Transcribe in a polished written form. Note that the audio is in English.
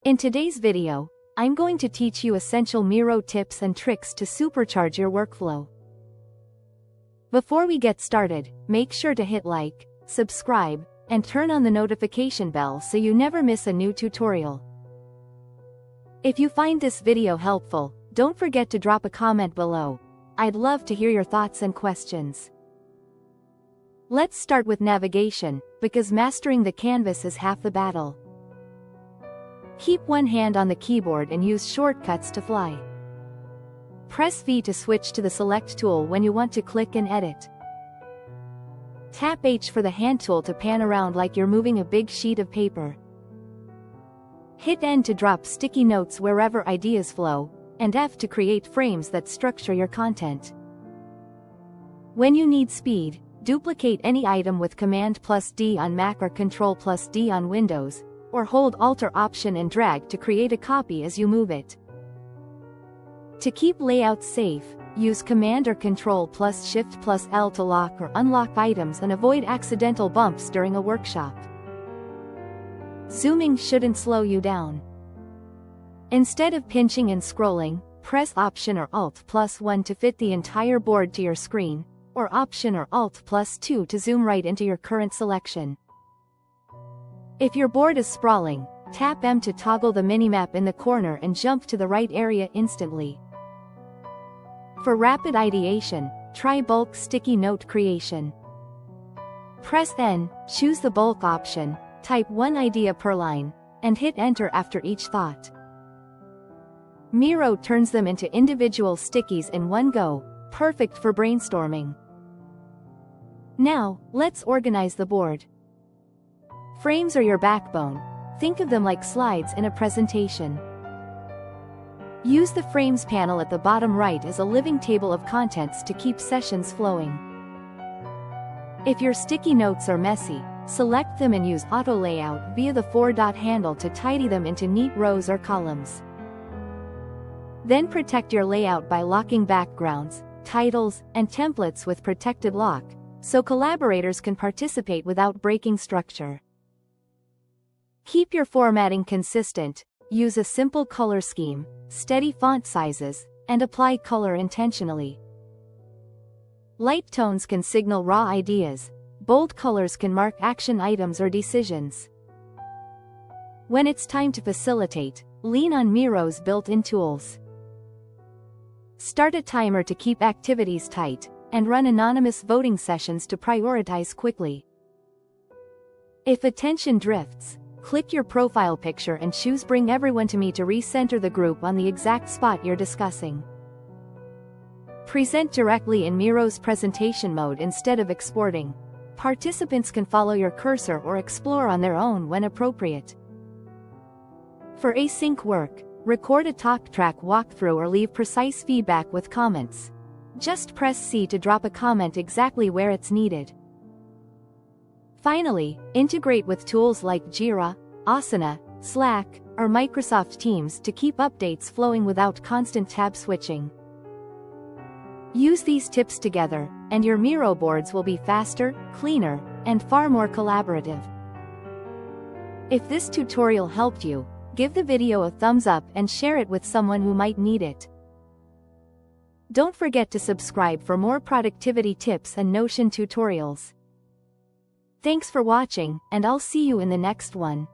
In today's video, I'm going to teach you essential Miro tips and tricks to supercharge your workflow. Before we get started, make sure to hit like, subscribe, and turn on the notification bell so you never miss a new tutorial. If you find this video helpful, don't forget to drop a comment below. I'd love to hear your thoughts and questions. Let's start with navigation, because mastering the canvas is half the battle. Keep one hand on the keyboard and use shortcuts to fly. Press V to switch to the Select tool when you want to click and edit. Tap H for the hand tool to pan around like you're moving a big sheet of paper. Hit N to drop sticky notes wherever ideas flow, and F to create frames that structure your content. When you need speed, duplicate any item with Command+D on Mac or Control+D on Windows, or hold Alt or Option and drag to create a copy as you move it. To keep layouts safe, use Command or Control+Shift+L to lock or unlock items and avoid accidental bumps during a workshop. Zooming shouldn't slow you down. Instead of pinching and scrolling, press Option or Alt+1 to fit the entire board to your screen, or Option or Alt+2 to zoom right into your current selection. If your board is sprawling, tap M to toggle the minimap in the corner and jump to the right area instantly. For rapid ideation, try bulk sticky note creation. Press N, choose the bulk option, type one idea per line, and hit Enter after each thought. Miro turns them into individual stickies in one go, perfect for brainstorming. Now, let's organize the board. Frames are your backbone. Think of them like slides in a presentation. Use the Frames panel at the bottom right as a living table of contents to keep sessions flowing. If your sticky notes are messy, select them and use Auto Layout via the four-dot handle to tidy them into neat rows or columns. Then protect your layout by locking backgrounds, titles, and templates with Protected Lock, so collaborators can participate without breaking structure. Keep your formatting consistent, use a simple color scheme, steady font sizes, and apply color intentionally. Light tones can signal raw ideas, bold colors can mark action items or decisions. When it's time to facilitate, lean on Miro's built-in tools. Start a timer to keep activities tight, and run anonymous voting sessions to prioritize quickly. If attention drifts, click your profile picture and choose Bring Everyone to Me to recenter the group on the exact spot you're discussing. Present directly in Miro's presentation mode instead of exporting. Participants can follow your cursor or explore on their own when appropriate. For async work, record a talk track walkthrough or leave precise feedback with comments. Just press C to drop a comment exactly where it's needed. Finally, integrate with tools like Jira, Asana, Slack, or Microsoft Teams to keep updates flowing without constant tab switching. Use these tips together, and your Miro boards will be faster, cleaner, and far more collaborative. If this tutorial helped you, give the video a thumbs up and share it with someone who might need it. Don't forget to subscribe for more productivity tips and Notion tutorials. Thanks for watching, and I'll see you in the next one.